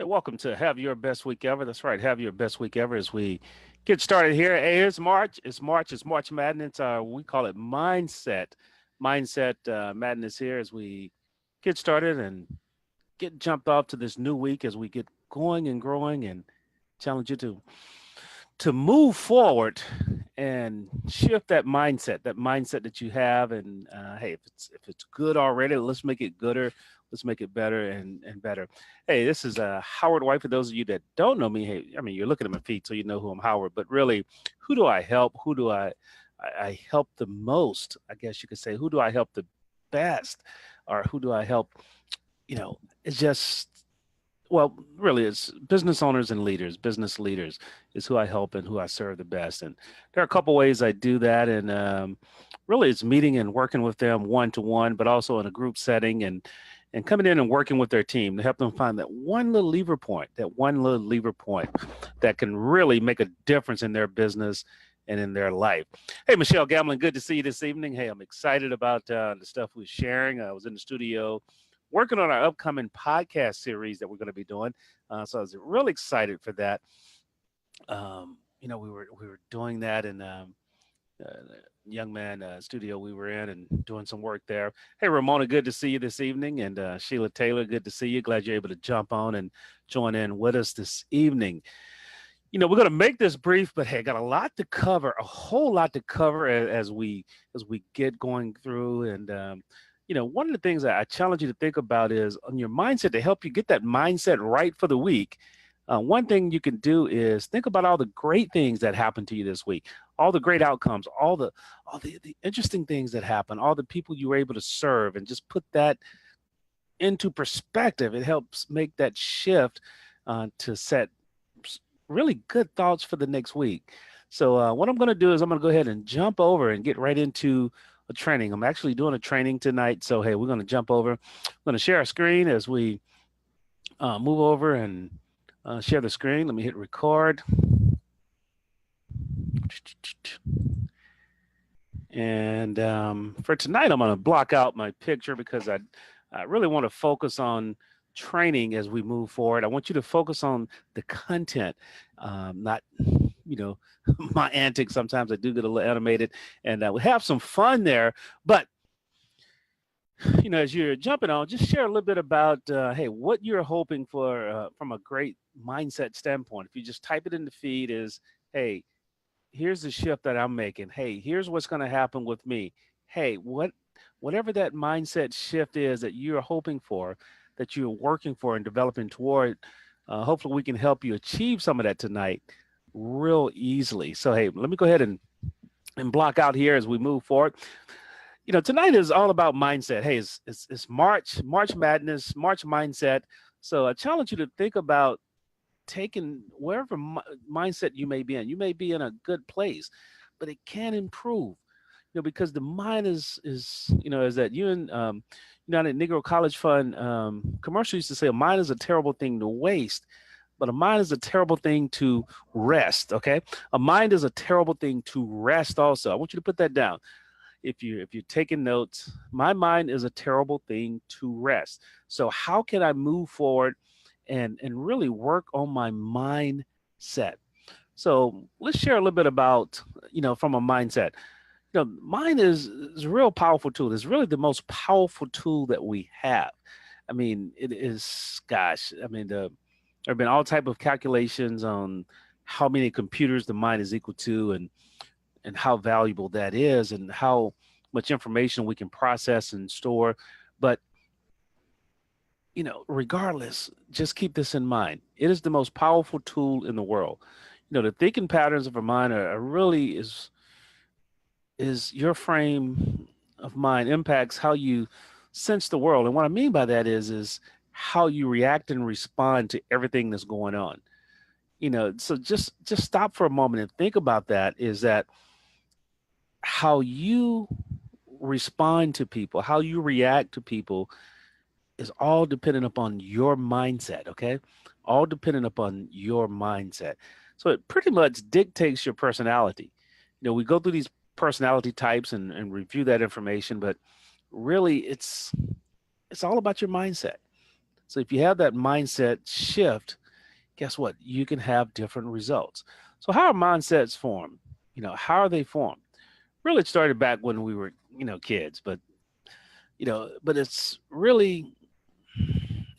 Hey, welcome to Have Your Best Week Ever. That's right, have your best week ever as we get started here. Hey, it's March. It's March Madness. We call it Mindset Madness here as we get started and get jumped off to this new week as we get going and growing and challenge you to move forward and shift that mindset that you have. And hey, if it's good already, let's make it gooder. Let's make it better and better. Hey, this is Howard White. For those of you that don't know me, hey, I mean you're looking at my feet, so you know who I'm Howard. But really, who do I help? Who do I help the most? I guess you could say, who do I help the best, or who do I help? It's just well, really, it's business owners and leaders. Business leaders is who I help and who I serve the best. And there are a couple ways I do that. And really, it's meeting and working with them one to one, but also in a group setting and coming in and working with their team to help them find that one little lever point that can really make a difference in their business and in their life. Hey, Michelle Gamlin, good to see you this evening. Hey, I'm excited about the stuff we're sharing. I was in the studio working on our upcoming podcast series that we're going to be doing. So I was really excited for that. We were doing that in young man studio we were in and doing some work there. Hey, Ramona, good to see you this evening, and Sheila Taylor, good to see you. Glad you're able to jump on and join in with us this evening. We're going to make this brief, but hey, got a lot to cover, a whole lot to cover as we get going through. And one of the things that I challenge you to think about is on your mindset to help you get that mindset right for the week. One thing you can do is think about all the great things that happened to you this week, all the great outcomes, all the interesting things that happen, all the people you were able to serve, and just put that into perspective. It helps make that shift to set really good thoughts for the next week. So what I'm going to do is I'm going to go ahead and jump over and get right into a training. I'm actually doing a training tonight. So, hey, we're going to jump over. I'm going to share our screen as we move over and share the screen. Let me hit record. And for tonight, I'm going to block out my picture because I really want to focus on training as we move forward. I want you to focus on the content, not, you know, my antics. Sometimes I do get a little animated and we have some fun there. But, as you're jumping on, just share a little bit about, hey, what you're hoping for from a great mindset standpoint. If you just type it in the feed is, hey, here's the shift that I'm making. Hey, here's what's going to happen with me. Hey, whatever that mindset shift is that you're hoping for, that you're working for and developing toward, hopefully we can help you achieve some of that tonight real easily. So, hey, let me go ahead and block out here as we move forward. Tonight is all about mindset. Hey, it's March Madness, March mindset. So I challenge you to think about taking wherever mindset you may be in. You may be in a good place, but it can improve. Because the mind is that you and United Negro College Fund commercial used to say a mind is a terrible thing to waste, but a mind is a terrible thing to rest. Okay, a mind is a terrible thing to rest. Also, I want you to put that down. If you're taking notes, my mind is a terrible thing to rest. So how can I move forward and really work on my mindset? So let's share a little bit about, from a mindset. Mind is a real powerful tool. It's really the most powerful tool that we have. I mean, it is, gosh, I mean, there have been all type of calculations on how many computers the mind is equal to and how valuable that is and how much information we can process and store. But, regardless, just keep this in mind. It is the most powerful tool in the world. The thinking patterns of our mind are really is your frame of mind impacts how you sense the world. And what I mean by that is how you react and respond to everything that's going on. So just stop for a moment and think about that. Is that how you respond to people, how you react to people is all dependent upon your mindset, okay? All dependent upon your mindset. So it pretty much dictates your personality. We go through these personality types and review that information, but really it's all about your mindset. So if you have that mindset shift, guess what? You can have different results. So how are mindsets formed? How are they formed? Really, it started back when we were, kids, but it's really,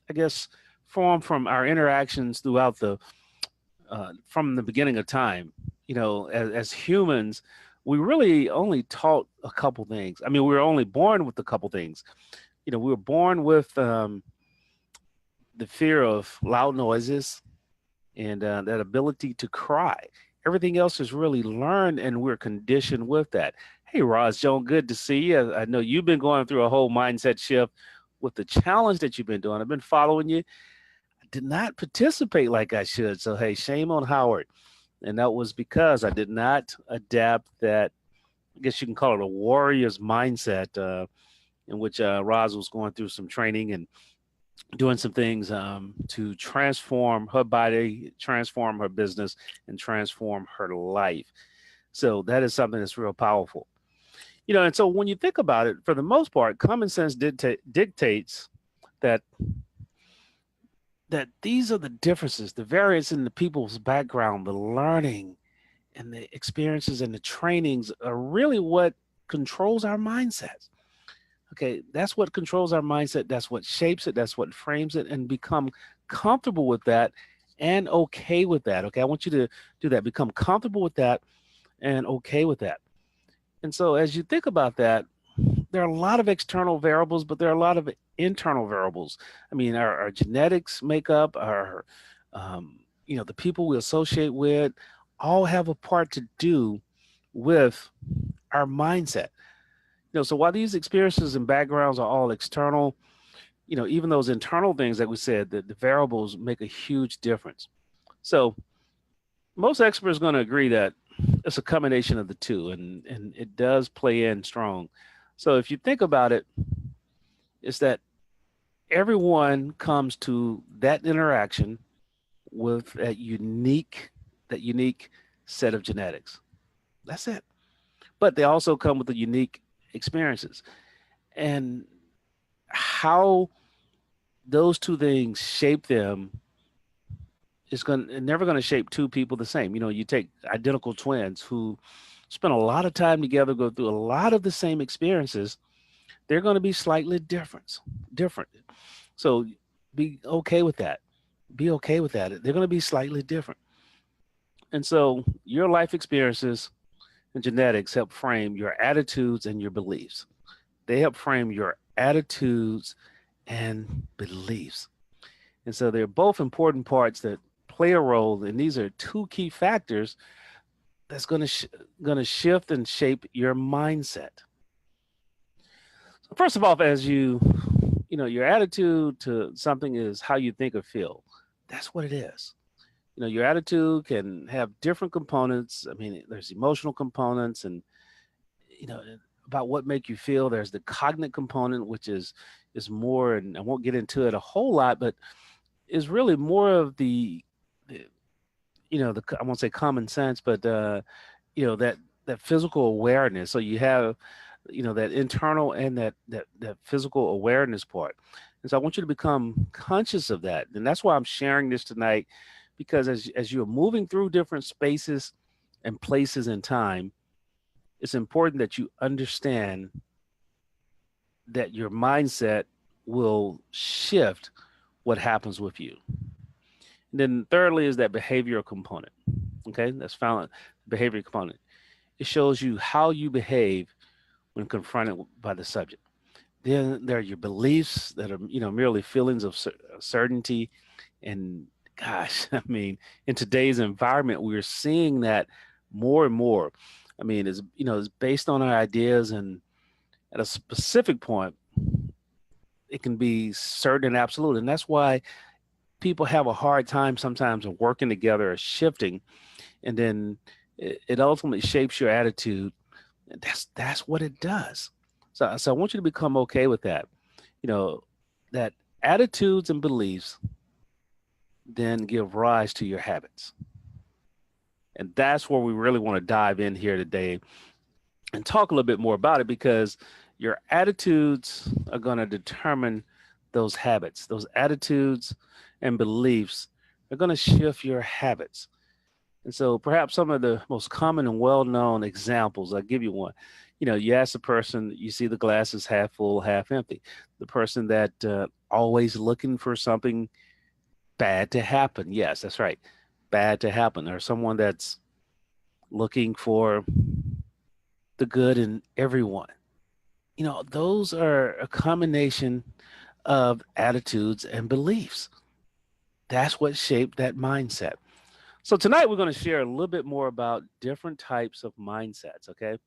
I guess, formed from our interactions throughout from the beginning of time. As humans, we really only taught a couple things. I mean, we were only born with a couple things. We were born with the fear of loud noises and that ability to cry. Everything else is really learned, and we're conditioned with that. Hey, Roz Joan, good to see you. I know you've been going through a whole mindset shift with the challenge that you've been doing. I've been following you. I did not participate like I should. So, hey, shame on Howard. And that was because I did not adapt that, I guess you can call it a warrior's mindset, in which Roz was going through some training and doing some things to transform her body, transform her business, and transform her life. So that is something that's real powerful. And so when you think about it, for the most part, common sense dictates that these are the differences, the variance in the people's background, the learning and the experiences and the trainings are really what controls our mindsets. Okay, that's what controls our mindset. That's what shapes it. That's what frames it, and become comfortable with that and okay with that. Okay, I want you to do that. Become comfortable with that and okay with that. And so as you think about that, there are a lot of external variables, but there are a lot of internal variables. I mean, our genetics makeup, the people we associate with, all have a part to do with our mindset. So while these experiences and backgrounds are all external, even those internal things that we said, that the variables make a huge difference. So most experts are going to agree that it's a combination of the two, and it does play in strong. So if you think about it, it's that everyone comes to that interaction with that unique set of genetics. That's it. But they also come with the unique experiences. And how those two things shape them is never going to shape two people the same. You take identical twins who spend a lot of time together, go through a lot of the same experiences, they're going to be slightly different. So be okay with that. Be okay with that. They're going to be slightly different. And so your life experiences and genetics help frame your attitudes and your beliefs. They help frame your attitudes and beliefs. And so they're both important parts that play a role. And these are two key factors that's going to shift and shape your mindset. So first of all, as your attitude to something is how you think or feel. That's what it is. Your attitude can have different components. I mean, there's emotional components and, you know, about what make you feel. There's the cognitive component, which is more, and I won't get into it a whole lot, but is really more of the I won't say common sense, but that physical awareness. So you have that internal and that physical awareness part. And so I want you to become conscious of that. And that's why I'm sharing this tonight, because as you're moving through different spaces and places in time, it's important that you understand that your mindset will shift what happens with you. And then thirdly is that behavioral component. Okay, that's found behavior component. It shows you how you behave when confronted by the subject. Then there are your beliefs that are, merely feelings of certainty. And gosh, I mean, in today's environment, we're seeing that more and more. I mean, it's based on our ideas, and at a specific point, it can be certain and absolute. And that's why people have a hard time sometimes of working together or shifting. And then it ultimately shapes your attitude. That's what it does. So I want you to become okay with that. That attitudes and beliefs then give rise to your habits. And that's where we really want to dive in here today and talk a little bit more about it, because your attitudes are going to determine those habits, those attitudes and beliefs are going to shift your habits. And so perhaps some of the most common and well-known examples, I'll give you one. You ask the person, you see the glass is half full, half empty. The person that always looking for something bad to happen. Yes, that's right. Bad to happen. Or someone that's looking for the good in everyone. Those are a combination of attitudes and beliefs. That's what shaped that mindset. So tonight we're going to share a little bit more about different types of mindsets. Okay.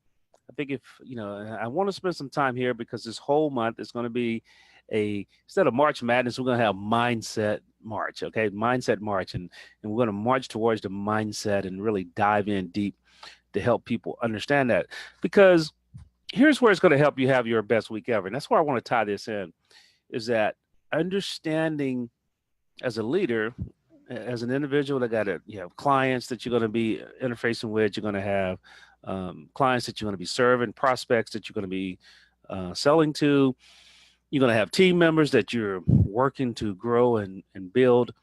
I think I want to spend some time here because this whole month is going to be instead of March Madness, we're going to have Mindset March. Okay. Mindset March. And we're going to march towards the mindset and really dive in deep to help people understand that. Because here's where it's going to help you have your best week ever. And that's where I want to tie this in is that understanding as a leader, as an individual that got clients that you're going to be interfacing with, you're going to have clients that you're going to be serving, prospects that you're going to be selling to. You're going to have team members that you're working to grow and build.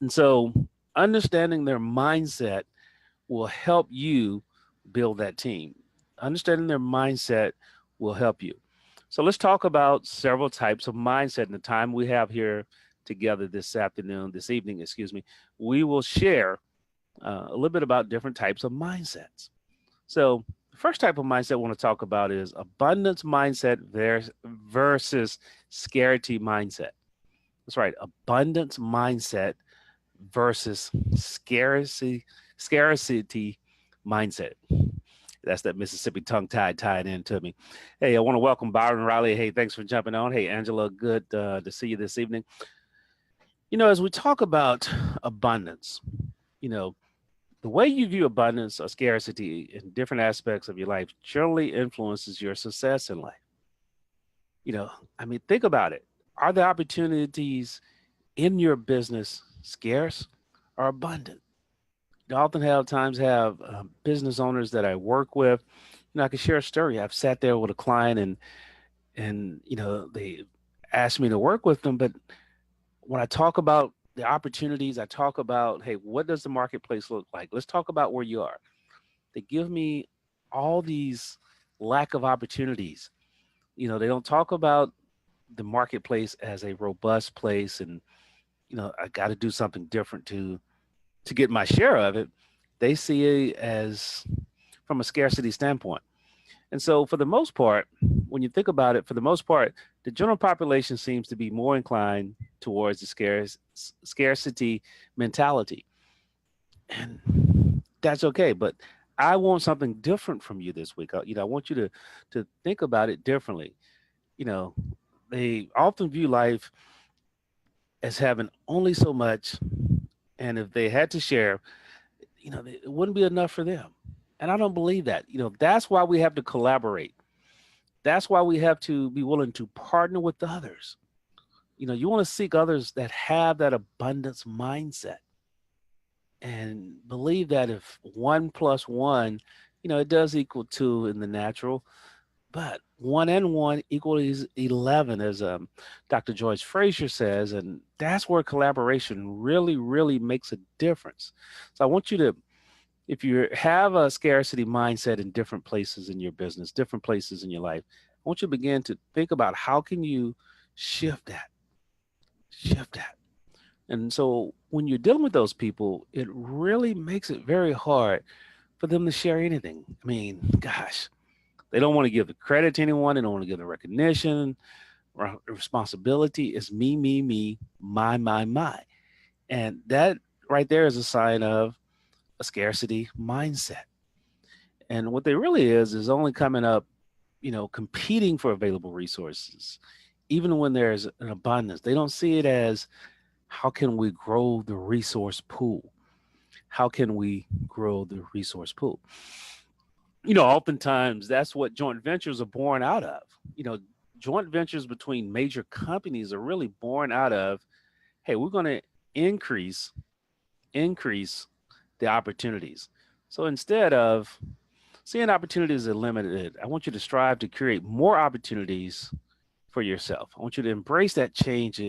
And so understanding their mindset will help you build that team. Understanding their mindset will help you. So let's talk about several types of mindset in the time we have here together this evening, we will share a little bit about different types of mindsets. So the first type of mindset I want to talk about is abundance mindset versus scarcity mindset. That's right. Abundance mindset versus scarcity mindset. That's that Mississippi tongue tied into me. Hey, I want to welcome Byron Riley. Hey, thanks for jumping on. Hey, Angela, good to see you this evening. As we talk about abundance, the way you view abundance or scarcity in different aspects of your life generally influences your success in life. Think about it. Are the opportunities in your business scarce or abundant? I often have business owners that I work with. I can share a story. I've sat there with a client and they asked me to work with them, but when I talk about the opportunities, I talk about, hey, what does the marketplace look like? Let's talk about where you are. They give me all these lack of opportunities. They don't talk about the marketplace as a robust place and, I got to do something different to get my share of it. They see it as from a scarcity standpoint. And so for the most part, when you think about it, for the most part, the general population seems to be more inclined towards the scarcity mentality. And that's okay. But I want something different from you this week. I want you to think about it differently. They often view life as having only so much. And if they had to share, it wouldn't be enough for them. And I don't believe that. That's why we have to collaborate. That's why we have to be willing to partner with others. You want to seek others that have that abundance mindset and believe that if 1 + 1, it does equal 2 in the natural, but 1 and 1 equals 11, as Dr. George Fraser says. And that's where collaboration really, really makes a difference. So I want you to, if you have a scarcity mindset in different places in your business, different places in your life, I want you to begin to think about how can you shift that. And so when you're dealing with those people, it really makes it very hard for them to share anything. Gosh, they don't want to give the credit to anyone. They don't want to give the recognition. Responsibility is me, my. And that right there is a sign of a scarcity mindset. And what they really is only coming up, competing for available resources, even when there's an abundance. They don't see it as how can we grow the resource pool? How can we grow the resource pool? Oftentimes that's what joint ventures are born out of. Joint ventures between major companies are really born out of, hey, we're going to increase the opportunities. So instead of seeing opportunities as limited, I want you to strive to create more opportunities for yourself. I want you to embrace that change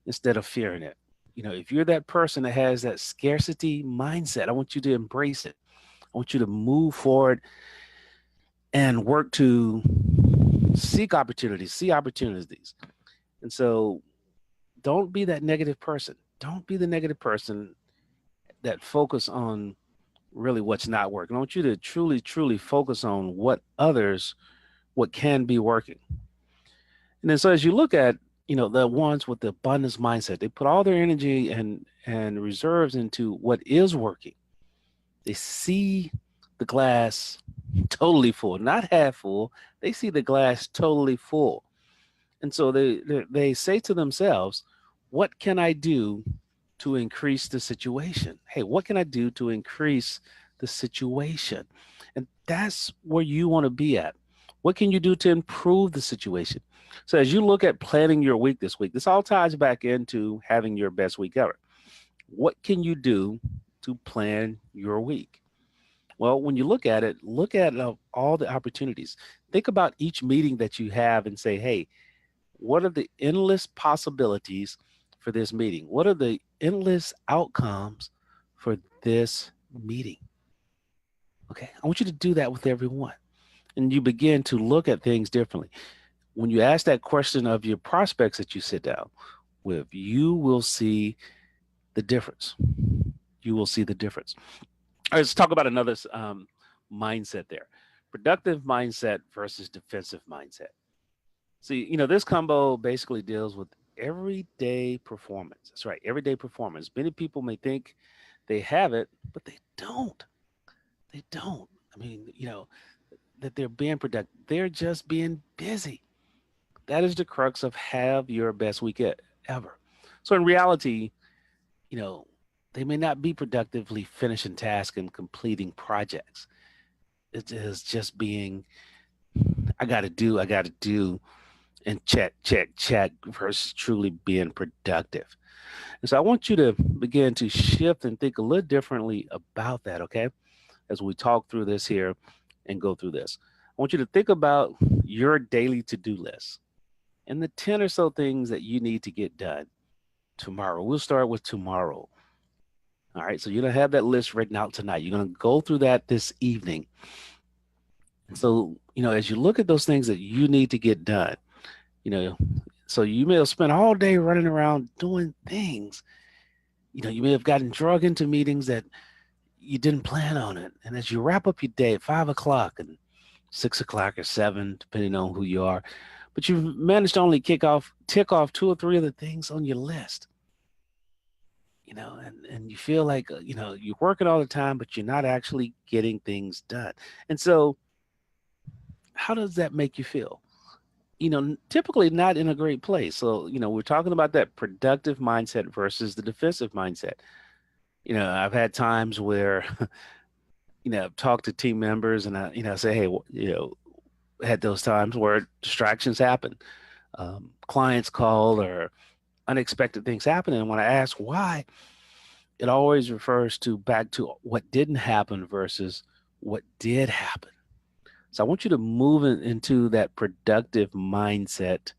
instead of fearing it. If you're that person that has that scarcity mindset, I want you to embrace it. I want you to move forward and work to seek opportunities, see opportunities. And so don't be that negative person. Don't be the negative person that focus on really what's not working. I want you to truly, truly focus on what can be working. And then so as you look at, the ones with the abundance mindset, they put all their energy and reserves into what is working. They see the glass totally full, not half full. They see the glass totally full. And so they say to themselves, what can I do to increase the situation? Hey, what can I do to increase the situation? And that's where you want to be at. What can you do to improve the situation? So as you look at planning your week this week, this all ties back into having your best week ever. What can you do to plan your week? Well, when you look at it, look at all the opportunities. Think about each meeting that you have and say, hey, what are the endless possibilities for this meeting? What are the endless outcomes for this meeting? Okay, I want you to do that with everyone. And you begin to look at things differently. When you ask that question of your prospects that you sit down with, you will see the difference. You will see the difference. All right, let's talk about another mindset there. Productive mindset versus defensive mindset. See, this combo basically deals with everyday performance. That's right, everyday performance. Many people may think they have it, but they don't. They don't. I mean, that they're being productive. They're just being busy. That is the crux of have your best week ever. So in reality, you know, they may not be productively finishing tasks and completing projects. It is just being, I got to do, and check, check, check versus truly being productive. And so I want you to begin to shift and think a little differently about that, okay? As we talk through this here and go through this. I want you to think about your daily to do list and the 10 or so things that you need to get done tomorrow. We'll start with tomorrow. All right. So you're going to have that list written out tonight. You're going to go through that this evening. So, as you look at those things that you need to get done, you know, so you may have spent all day running around doing things. You may have gotten drug into meetings that you didn't plan on it. And as you wrap up your day at 5 o'clock and 6 o'clock or 7, depending on who you are, but you've managed to only tick off 2 or 3 of the things on your list. And you feel like, you're working all the time, but you're not actually getting things done. And so how does that make you feel? Typically not in a great place. So, we're talking about that productive mindset versus the defensive mindset. I've had times where, I've talked to team members and I say, hey, had those times where distractions happen. Clients call or unexpected things happen. And when I ask why, it always refers to back to what didn't happen versus what did happen. So I want you to move into that productive mindset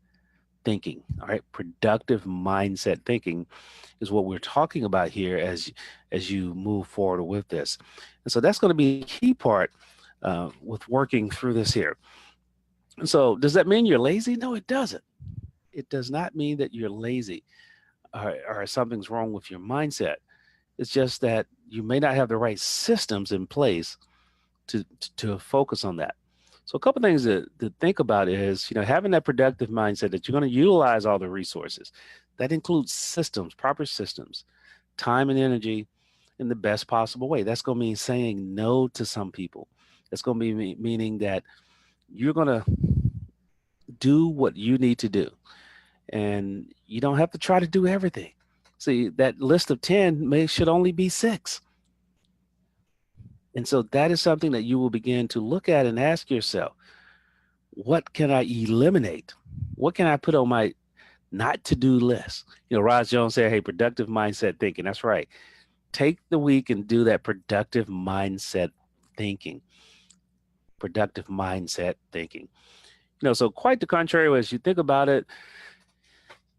thinking. All right. Productive mindset thinking is what we're talking about here as you move forward with this. And so that's going to be a key part with working through this here. And so does that mean you're lazy? No, it doesn't. It does not mean that you're lazy or something's wrong with your mindset. It's just that you may not have the right systems in place to focus on that. So a couple things to think about is, having that productive mindset that you're going to utilize all the resources. That includes systems, proper systems, time and energy in the best possible way. That's going to mean saying no to some people. That's going to be meaning that you're going to do what you need to do. And you don't have to try to do everything. See, that list of 10 should only be 6. And so that is something that you will begin to look at and ask yourself, what can I eliminate? What can I put on my not to do list? Roz Jones said, hey, productive mindset thinking. That's right. Take the week and do that productive mindset thinking. Productive mindset thinking. So quite the contrary, as you think about it,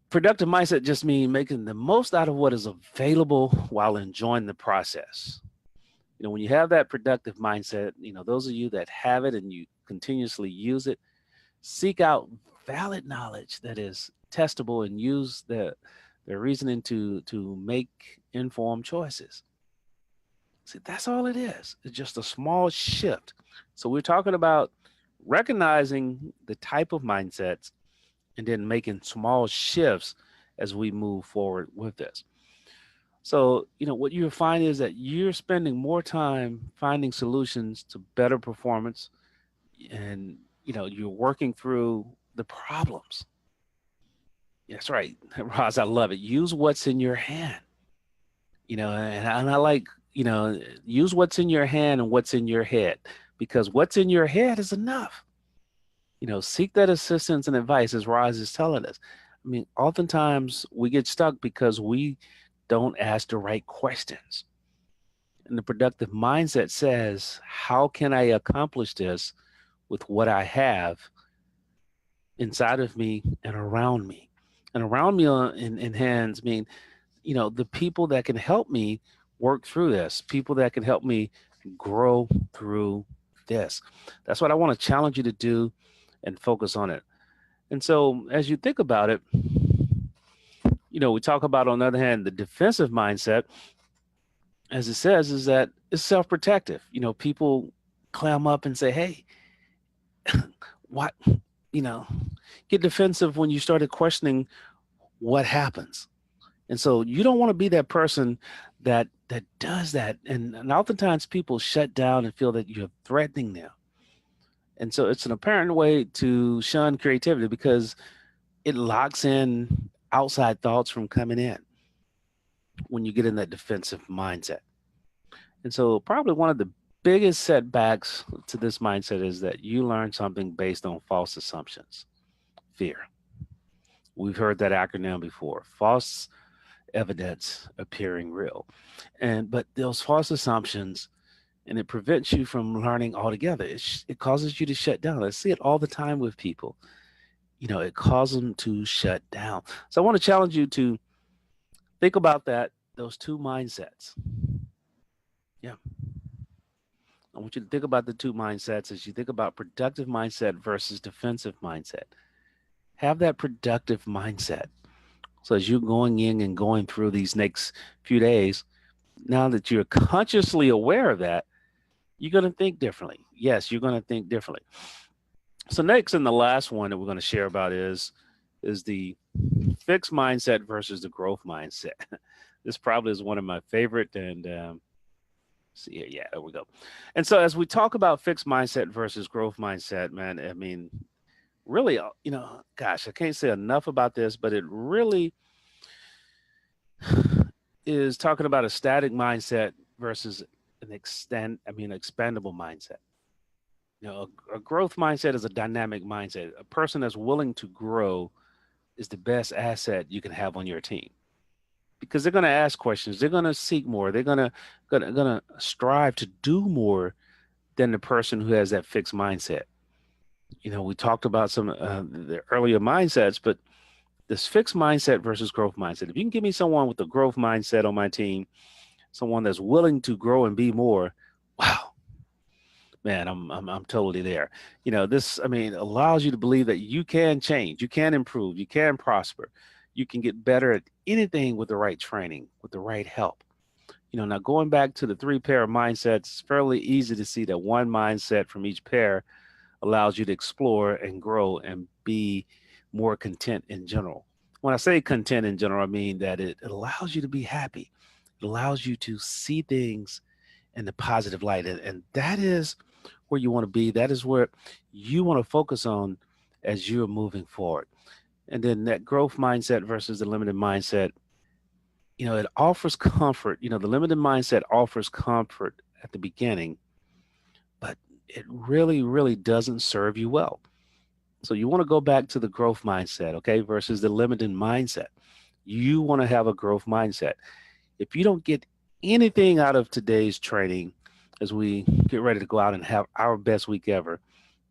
productive mindset just means making the most out of what is available while enjoying the process. When you have that productive mindset, those of you that have it and you continuously use it, seek out valid knowledge that is testable and use the reasoning to make informed choices. See, that's all it is. It's just a small shift. So we're talking about recognizing the type of mindsets and then making small shifts as we move forward with this. So, what you'll find is that you're spending more time finding solutions to better performance and, you're working through the problems. That's right, Roz, I love it. Use what's in your hand, and I like, use what's in your hand and what's in your head because what's in your head is enough. Seek that assistance and advice as Roz is telling us. I mean, oftentimes we get stuck because we don't ask the right questions. And the productive mindset says, how can I accomplish this with what I have inside of me and around me? And around me in hands mean, the people that can help me work through this, people that can help me grow through this. That's what I want to challenge you to do and focus on it. And so as you think about it, we talk about, on the other hand, the defensive mindset, as it says, is that it's self-protective. People clam up and say, hey, what, you know, get defensive when you started questioning what happens. And so you don't want to be that person that does that. And oftentimes people shut down and feel that you're threatening them. And so it's an apparent way to shun creativity because it locks in outside thoughts from coming in when you get in that defensive mindset. And so probably one of the biggest setbacks to this mindset is that you learn something based on false assumptions. Fear. We've heard that acronym before. False evidence appearing real. But those false assumptions, and it prevents you from learning altogether. It causes you to shut down. I see it all the time with people. It causes them to shut down. So I want to challenge you to think about those two mindsets. Yeah. I want you to think about the two mindsets as you think about productive mindset versus defensive mindset. Have that productive mindset. So as you're going in and going through these next few days, now that you're consciously aware of that, you're going to think differently. Yes, you're going to think differently. So next, and the last one that we're going to share about is the fixed mindset versus the growth mindset. This probably is one of my favorite. And see here, yeah, there we go. And so as we talk about fixed mindset versus growth mindset, man, I mean, really, gosh, I can't say enough about this, but it really is talking about a static mindset versus expandable mindset. A growth mindset is a dynamic mindset. A person that's willing to grow is the best asset you can have on your team because they're going to ask questions. They're going to seek more. They're going to strive to do more than the person who has that fixed mindset. We talked about some the earlier mindsets, but this fixed mindset versus growth mindset. If you can give me someone with a growth mindset on my team, someone that's willing to grow and be more, wow, man, I'm totally there. This, I mean, allows you to believe that you can change, you can improve, you can prosper, you can get better at anything with the right training, with the right help. Now going back to the three pair of mindsets, it's fairly easy to see that one mindset from each pair allows you to explore and grow and be more content in general. When I say content in general, I mean that it allows you to be happy. It allows you to see things in the positive light. And that is where you want to be. That is where you want to focus on as you're moving forward. And then that growth mindset versus the limited mindset, it offers comfort. The limited mindset offers comfort at the beginning, but it really, really doesn't serve you well. So you want to go back to the growth mindset, okay, versus the limited mindset. You want to have a growth mindset. If you don't get anything out of today's training as we get ready to go out and have our best week ever,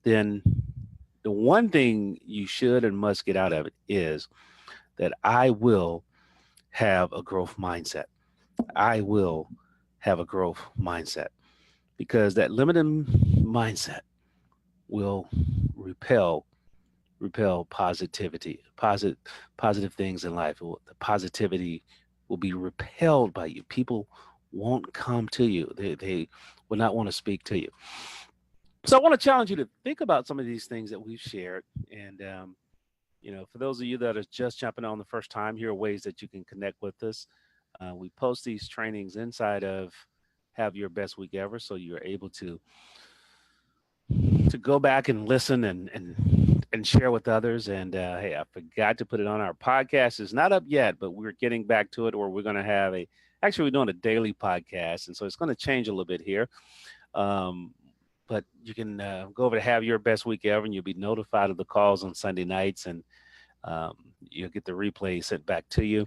then The one thing you should and must get out of it is that I will have a growth mindset. I will have a growth mindset because that limiting mindset will repel positivity, positive things in life. The positivity will be repelled by you. People won't come to you. They will not want to speak to you. So I want to challenge you to think about some of these things that we've shared. And, for those of you that are just jumping on the first time, here are ways that you can connect with us. We post these trainings inside of Have Your Best Week Ever. So you're able to go back and listen and share with others. And hey, I forgot to put it on our podcast. It's not up yet, but we're getting back to it. Or we're going to have actually we're doing a daily podcast, and so it's going to change a little bit here. Um, but you can go over to Have Your Best Week Ever, and you'll be notified of the calls on Sunday nights, and you'll get the replay sent back to you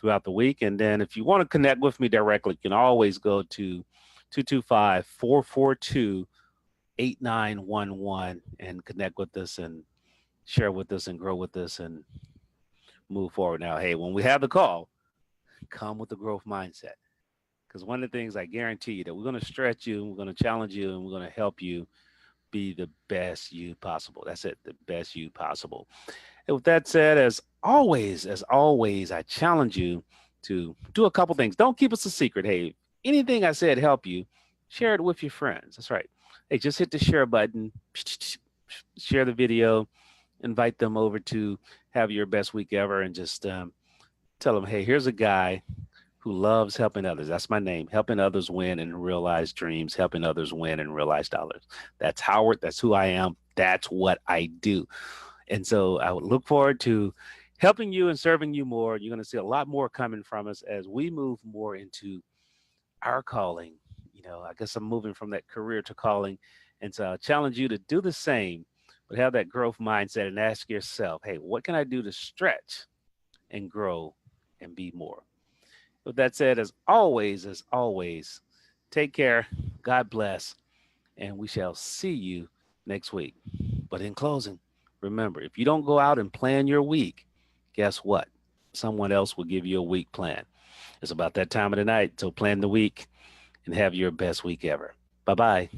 throughout the week. And then if you want to connect with me directly, you can always go to 225-442-8911 and connect with us and share with us and grow with us and move forward. Now, hey, when we have the call, come with the growth mindset. Because one of the things I guarantee you that we're going to stretch you, and we're going to challenge you, and we're going to help you be the best you possible. That's it, the best you possible. And with that said, as always, I challenge you to do a couple things. Don't keep us a secret. Hey, anything I said help you, share it with your friends. That's right. Hey, just hit the share button, share the video, invite them over to Have Your Best Week Ever, and just tell them, hey, here's a guy who loves helping others. That's my name, helping others win and realize dreams, helping others win and realize dollars. That's Howard. That's who I am. That's what I do. And so I would look forward to helping you and serving you more. You're going to see a lot more coming from us as we move more into our calling. I guess I'm moving from that career to calling. And so I challenge you to do the same, but have that growth mindset and ask yourself, hey, what can I do to stretch and grow and be more? With that said, as always, take care. God bless. And we shall see you next week. But in closing, remember, if you don't go out and plan your week, guess what? Someone else will give you a week plan. It's about that time of the night. So plan the week and have your best week ever. Bye bye.